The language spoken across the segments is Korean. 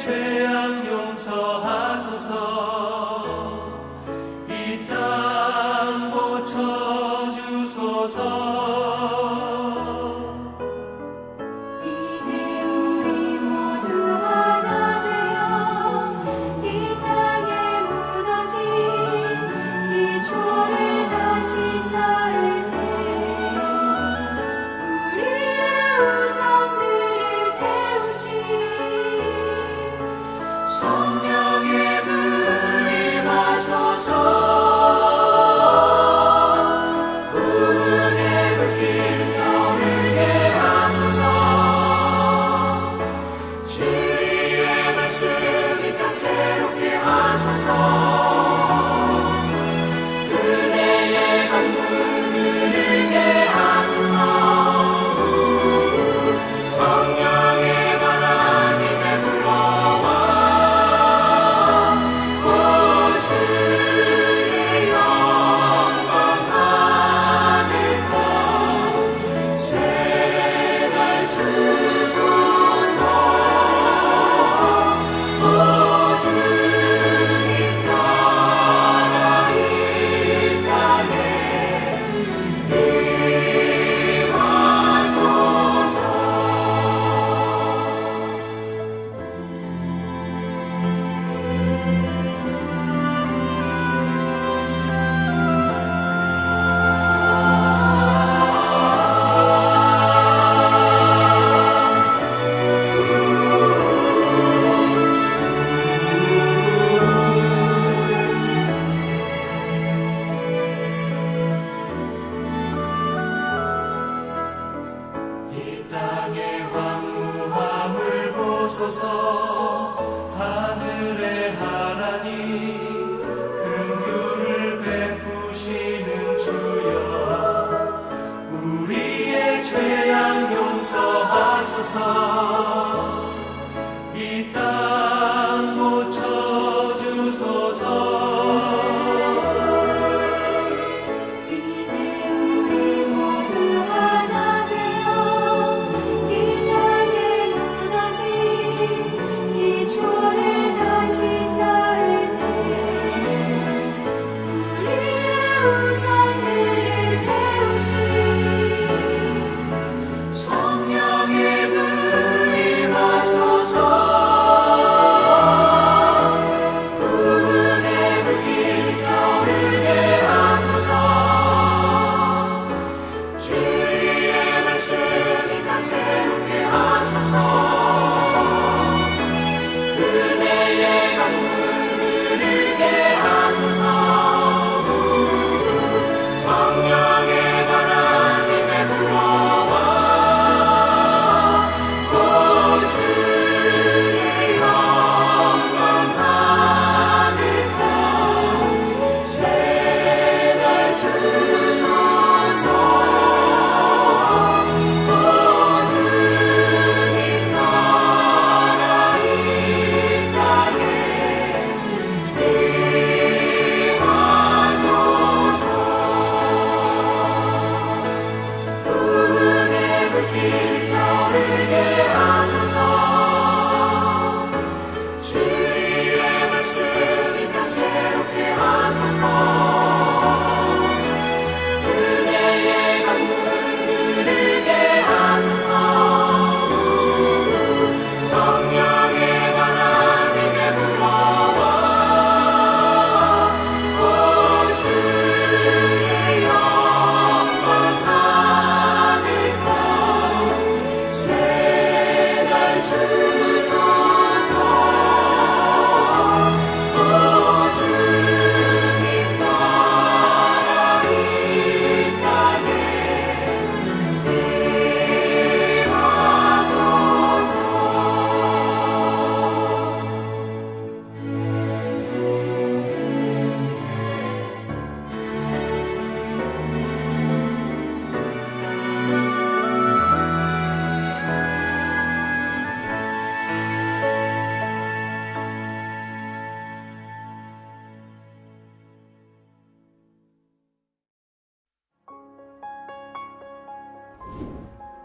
죄악 용서하소서. 이 땅 고쳐주소서. 하늘의 하나님, 긍휼을 베푸시는 주여, 우리의 죄악 용서하소서. 이 땅 고쳐주소서.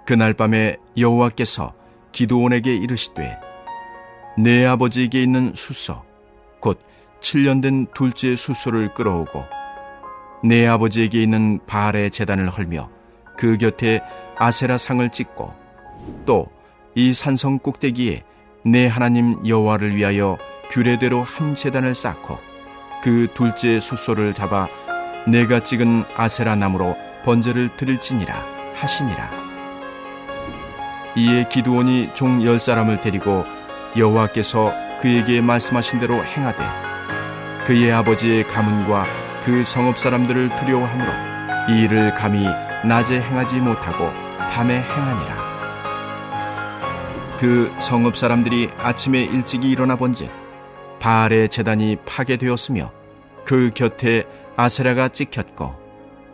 그날 밤에 여호와께서 기드온에게 이르시되 내 아버지에게 있는 숫소 곧 7년 된 둘째 숫소를 끌어오고 내 아버지에게 있는 바알의 제단을 헐며 그 곁에 아세라 상을 찍고 또 이 산성 꼭대기에 내 하나님 여호와를 위하여 규례대로 한 제단을 쌓고 그 둘째 숫소를 잡아 내가 찍은 아세라 나무로 번제를 드릴지니라 하시니라. 이에 기드온이 종 10사람을 데리고 여호와께서 그에게 말씀하신 대로 행하되 그의 아버지의 가문과 그 성읍 사람들을 두려워하므로 이 일을 감히 낮에 행하지 못하고 밤에 행하니라. 그 성읍 사람들이 아침에 일찍이 일어나 본즉 바알의 제단이 파괴되었으며 그 곁에 아세라가 찍혔고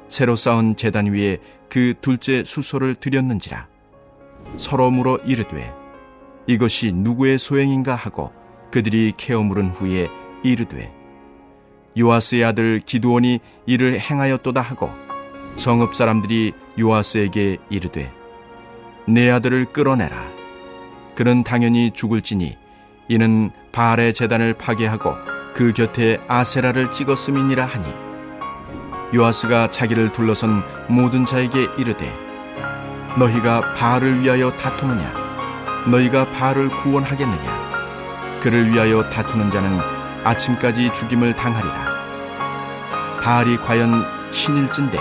새로 쌓은 제단 위에 그 둘째 숫소를 드렸는지라. 서로 물어 이르되 이것이 누구의 소행인가 하고 그들이 캐어 물은 후에 이르되 요아스의 아들 기드온이 이를 행하였도다 하고 성읍 사람들이 요아스에게 이르되 내 아들을 끌어내라. 그는 당연히 죽을지니 이는 바알의 제단을 파괴하고 그 곁에 아세라를 찍었음이니라 하니 요아스가 자기를 둘러선 모든 자에게 이르되 너희가 바알을 위하여 다투느냐? 너희가 바알을 구원하겠느냐? 그를 위하여 다투는 자는 아침까지 죽임을 당하리라. 바알이 과연 신일진데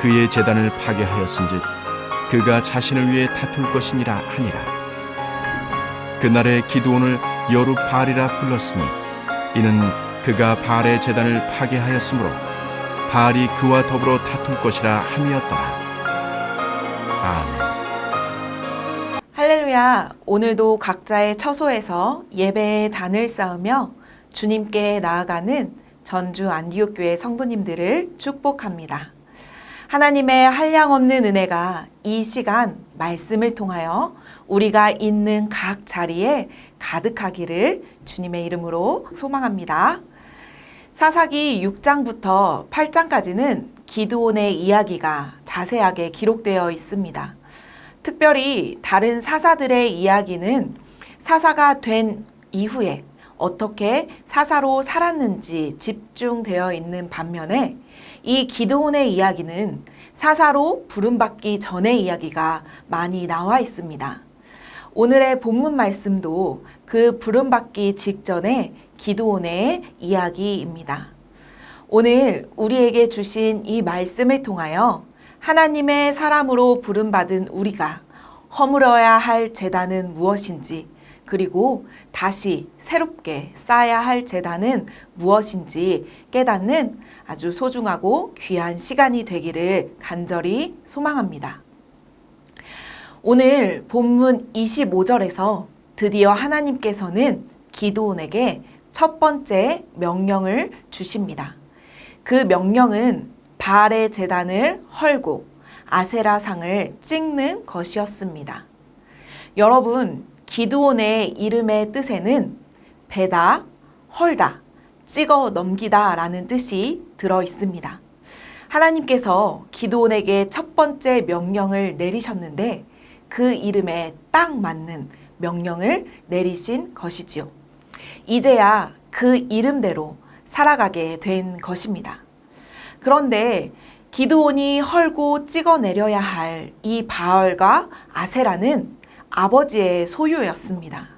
그의 제단을 파괴하였은즉 그가 자신을 위해 다툴 것이니라 하니라. 그날에 기드온을 여룹바알이라 불렀으니 이는 그가 바알의 제단을 파괴하였으므로 바알이 그와 더불어 다툴 것이라 함이었더라. 아멘. 할렐루야. 오늘도 각자의 처소에서 예배의 단을 쌓으며 주님께 나아가는 전주 안디옥교회 성도님들을 축복합니다. 하나님의 한량없는 은혜가 이 시간 말씀을 통하여 우리가 있는 각 자리에 가득하기를 주님의 이름으로 소망합니다. 사사기 6장부터 8장까지는 기드온의 이야기가 자세하게 기록되어 있습니다. 특별히 다른 사사들의 이야기는 사사가 된 이후에 어떻게 사사로 살았는지 집중되어 있는 반면에 이 기드온의 이야기는 사사로 부름받기 전의 이야기가 많이 나와 있습니다. 오늘의 본문 말씀도 그 부름받기 직전의 기드온의 이야기입니다. 오늘 우리에게 주신 이 말씀을 통하여 하나님의 사람으로 부름받은 우리가 허물어야 할 제단은 무엇인지, 그리고 다시 새롭게 쌓아야 할 제단은 무엇인지 깨닫는 아주 소중하고 귀한 시간이 되기를 간절히 소망합니다. 오늘 본문 25절에서 드디어 하나님께서는 기드온에게 첫 번째 명령을 주십니다. 그 명령은 바알의 제단을 헐고 아세라상을 찍는 것이었습니다. 여러분, 기드온의 이름의 뜻에는 베다, 헐다, 찍어 넘기다 라는 뜻이 들어 있습니다. 하나님께서 기드온에게 첫 번째 명령을 내리셨는데 그 이름에 딱 맞는 명령을 내리신 것이지요. 이제야 그 이름대로 살아가게 된 것입니다. 그런데 기드온이 헐고 찍어내려야 할 이 바알과 아세라는 아버지의 소유였습니다.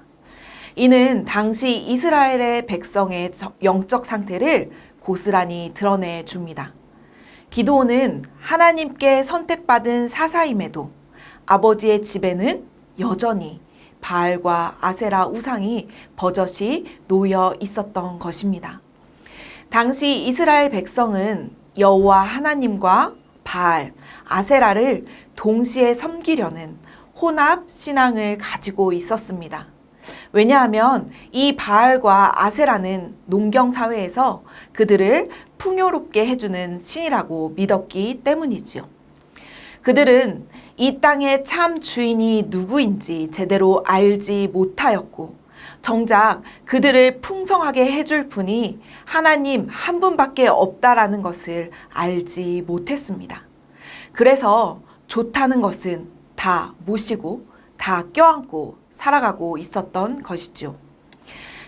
이는 당시 이스라엘의 백성의 영적 상태를 고스란히 드러내 줍니다. 기드온은 하나님께 선택받은 사사임에도 아버지의 집에는 여전히 바알과 아세라 우상이 버젓이 놓여 있었던 것입니다. 당시 이스라엘 백성은 여호와 하나님과 바알, 아세라를 동시에 섬기려는 혼합 신앙을 가지고 있었습니다. 왜냐하면 이 바알과 아세라는 농경 사회에서 그들을 풍요롭게 해주는 신이라고 믿었기 때문이지요. 그들은 이 땅의 참 주인이 누구인지 제대로 알지 못하였고 정작 그들을 풍성하게 해줄 분이 하나님 한 분밖에 없다라는 것을 알지 못했습니다. 그래서 좋다는 것은 다 모시고 다 껴안고 살아가고 있었던 것이죠.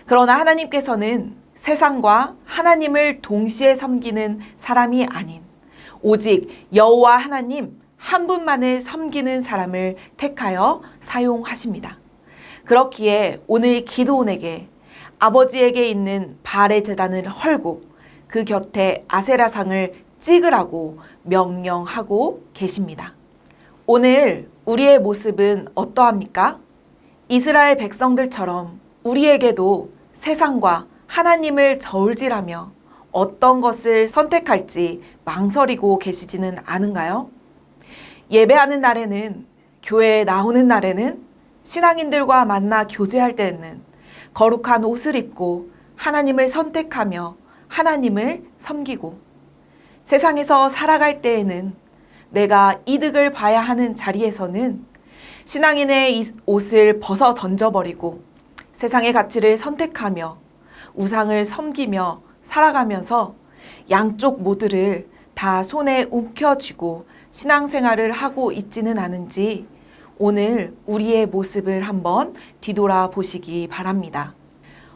그러나 하나님께서는 세상과 하나님을 동시에 섬기는 사람이 아닌 오직 여호와 하나님 한 분만을 섬기는 사람을 택하여 사용하십니다. 그렇기에 오늘 기드온에게 아버지에게 있는 바알의 제단을 헐고 그 곁에 아세라상을 찍으라고 명령하고 계십니다. 오늘 우리의 모습은 어떠합니까? 이스라엘 백성들처럼 우리에게도 세상과 하나님을 저울질하며 어떤 것을 선택할지 망설이고 계시지는 않은가요? 예배하는 날에는, 교회에 나오는 날에는, 신앙인들과 만나 교제할 때에는 거룩한 옷을 입고 하나님을 선택하며 하나님을 섬기고, 세상에서 살아갈 때에는 내가 이득을 봐야 하는 자리에서는 신앙인의 옷을 벗어 던져버리고 세상의 가치를 선택하며 우상을 섬기며 살아가면서 양쪽 모두를 다 손에 움켜쥐고 신앙생활을 하고 있지는 않은지 오늘 우리의 모습을 한번 뒤돌아 보시기 바랍니다.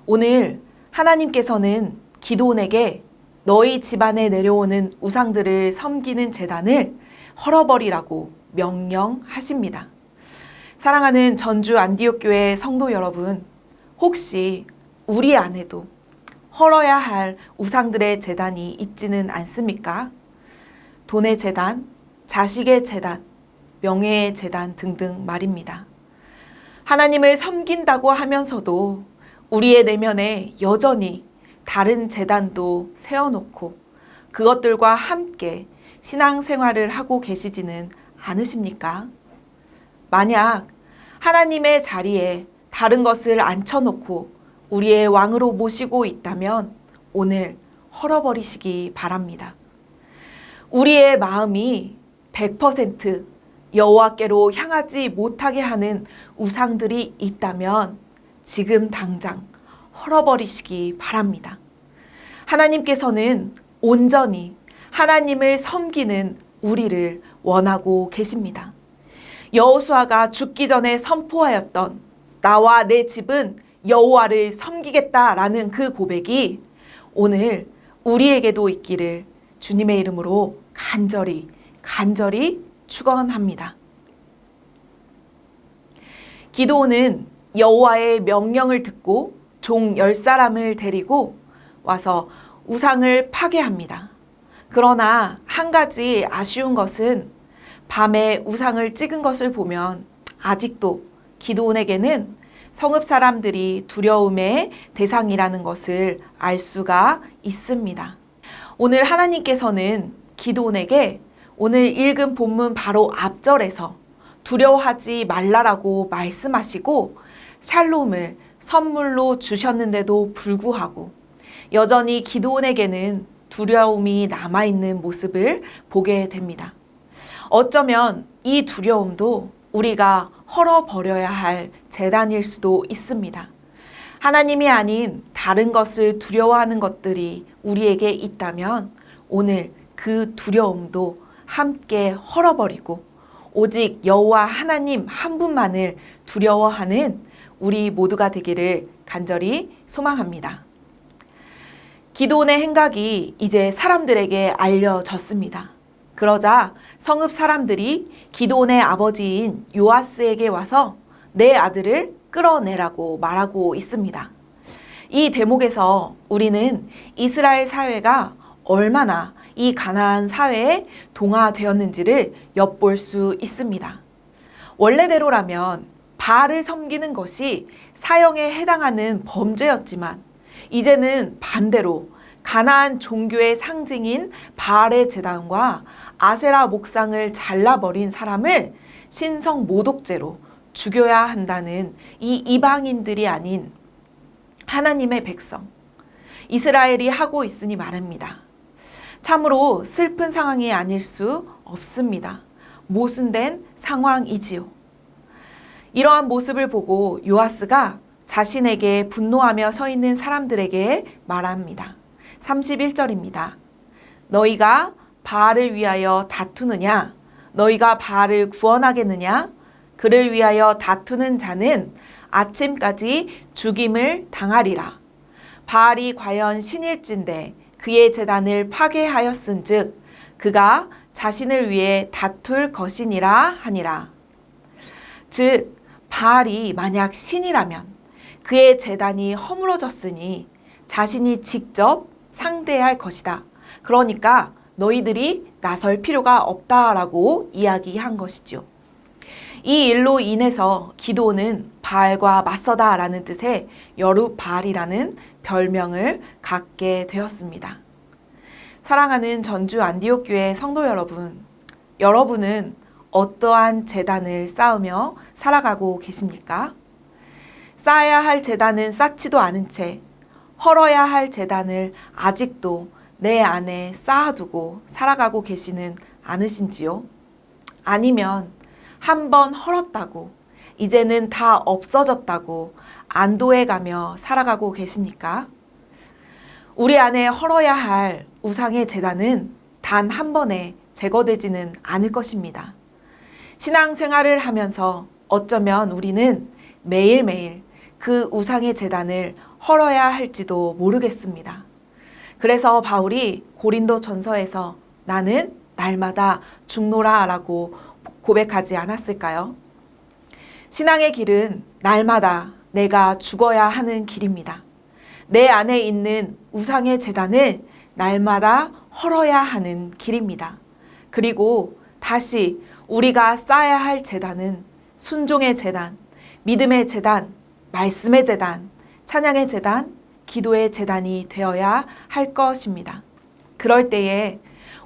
오늘 하나님께서는 기드온에게 너희 집안에 내려오는 우상들을 섬기는 제단을 헐어버리라고 명령하십니다. 사랑하는 전주 안디옥교회 성도 여러분, 혹시 우리 안에도 헐어야 할 우상들의 제단이 있지는 않습니까? 돈의 제단, 자식의 제단, 명예의 제단 등등 말입니다. 하나님을 섬긴다고 하면서도 우리의 내면에 여전히 다른 제단도 세워놓고 그것들과 함께 신앙생활을 하고 계시지는 않으십니까? 만약 하나님의 자리에 다른 것을 앉혀놓고 우리의 왕으로 모시고 있다면 오늘 헐어버리시기 바랍니다. 우리의 마음이 100% 여호와께로 향하지 못하게 하는 우상들이 있다면 지금 당장 헐어버리시기 바랍니다. 하나님께서는 온전히 하나님을 섬기는 우리를 원하고 계십니다. 여호수아가 죽기 전에 선포하였던 나와 내 집은 여호와를 섬기겠다라는 그 고백이 오늘 우리에게도 있기를 주님의 이름으로 간절히 축원합니다. 기드온은 여호와의 명령을 듣고 종 10사람을 데리고 와서 우상을 파괴합니다. 그러나 한 가지 아쉬운 것은 밤에 우상을 찍은 것을 보면 아직도 기드온에게는 성읍 사람들이 두려움의 대상이라는 것을 알 수가 있습니다. 오늘 하나님께서는 기드온에게 오늘 읽은 본문 바로 앞절에서 두려워하지 말라라고 말씀하시고 샬롬을 선물로 주셨는데도 불구하고 여전히 기드온에게는 두려움이 남아있는 모습을 보게 됩니다. 어쩌면 이 두려움도 우리가 헐어버려야 할 제단일 수도 있습니다. 하나님이 아닌 다른 것을 두려워하는 것들이 우리에게 있다면 오늘 그 두려움도 함께 헐어버리고 오직 여호와 하나님 한 분만을 두려워하는 우리 모두가 되기를 간절히 소망합니다. 기드온의 행각이 이제 사람들에게 알려졌습니다. 그러자 성읍 사람들이 기드온의 아버지인 요아스에게 와서 내 아들을 끌어내라고 말하고 있습니다. 이 대목에서 우리는 이스라엘 사회가 얼마나 이 가나안 사회에 동화되었는지를 엿볼 수 있습니다. 원래대로라면 바알을 섬기는 것이 사형에 해당하는 범죄였지만 이제는 반대로 가나안 종교의 상징인 바알의 제단과 아세라 목상을 잘라버린 사람을 신성 모독죄로 죽여야 한다는 이 이방인들이 아닌 하나님의 백성 이스라엘이 하고 있으니 말입니다. 참으로 슬픈 상황이 아닐 수 없습니다. 모순된 상황이지요. 이러한 모습을 보고 요아스가 자신에게 분노하며 서 있는 사람들에게 말합니다. 31절입니다. 너희가 바알을 위하여 다투느냐? 너희가 바알을 구원하겠느냐? 그를 위하여 다투는 자는 아침까지 죽임을 당하리라. 바알이 과연 신일진데 그의 제단을 파괴하였은즉 그가 자신을 위해 다툴 것이니라 하니라. 즉 바알이 만약 신이라면 그의 제단이 허물어졌으니 자신이 직접 상대할 것이다. 그러니까 너희들이 나설 필요가 없다라고 이야기한 것이죠. 이 일로 인해서 기드온은 바알과 맞서다라는 뜻의 여룻바알이라는 별명을 갖게 되었습니다. 사랑하는 전주 안디옥 교회 성도 여러분, 여러분은 어떠한 제단을 쌓으며 살아가고 계십니까? 쌓아야 할 제단은 쌓지도 않은 채 헐어야 할 제단을 아직도 내 안에 쌓아두고 살아가고 계시는 않으신지요? 아니면 한번 헐었다고 이제는 다 없어졌다고 안도해가며 살아가고 계십니까? 우리 안에 헐어야 할 우상의 제단은 단 한 번에 제거되지는 않을 것입니다. 신앙생활을 하면서 어쩌면 우리는 매일매일 그 우상의 제단을 헐어야 할지도 모르겠습니다. 그래서 바울이 고린도전서에서 나는 날마다 죽노라 라고 고백하지 않았을까요? 신앙의 길은 날마다 내가 죽어야 하는 길입니다. 내 안에 있는 우상의 제단을 날마다 헐어야 하는 길입니다. 그리고 다시 우리가 쌓아야 할 제단은 순종의 제단, 믿음의 제단, 말씀의 제단, 찬양의 제단, 기도의 제단이 되어야 할 것입니다. 그럴 때에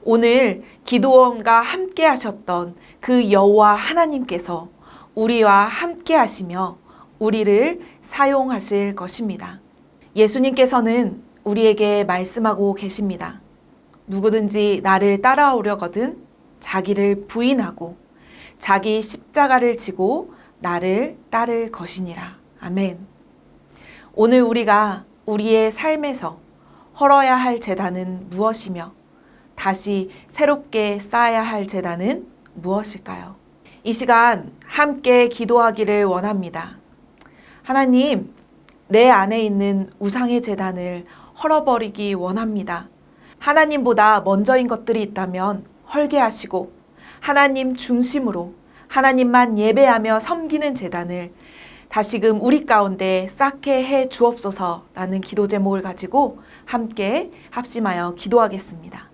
오늘 기드온과 함께 하셨던 그 여호와 하나님께서 우리와 함께 하시며 우리를 사용하실 것입니다. 예수님께서는 우리에게 말씀하고 계십니다. 누구든지 나를 따라오려거든 자기를 부인하고 자기 십자가를 지고 나를 따를 것이니라. 아멘. 오늘 우리가 우리의 삶에서 헐어야 할 제단은 무엇이며 다시 새롭게 쌓아야 할 제단은 무엇일까요? 이 시간 함께 기도하기를 원합니다. 하나님, 내 안에 있는 우상의 제단을 헐어버리기 원합니다. 하나님보다 먼저인 것들이 있다면 헐게 하시고 하나님 중심으로 하나님만 예배하며 섬기는 제단을 다시금 우리 가운데 쌓게 해 주옵소서라는 기도 제목을 가지고 함께 합심하여 기도하겠습니다.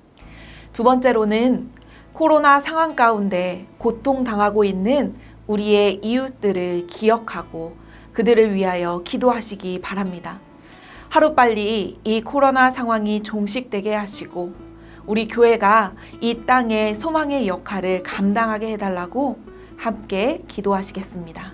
두 번째로는 코로나 상황 가운데 고통당하고 있는 우리의 이웃들을 기억하고 그들을 위하여 기도하시기 바랍니다. 하루빨리 이 코로나 상황이 종식되게 하시고 우리 교회가 이 땅의 소망의 역할을 감당하게 해달라고 함께 기도하시겠습니다.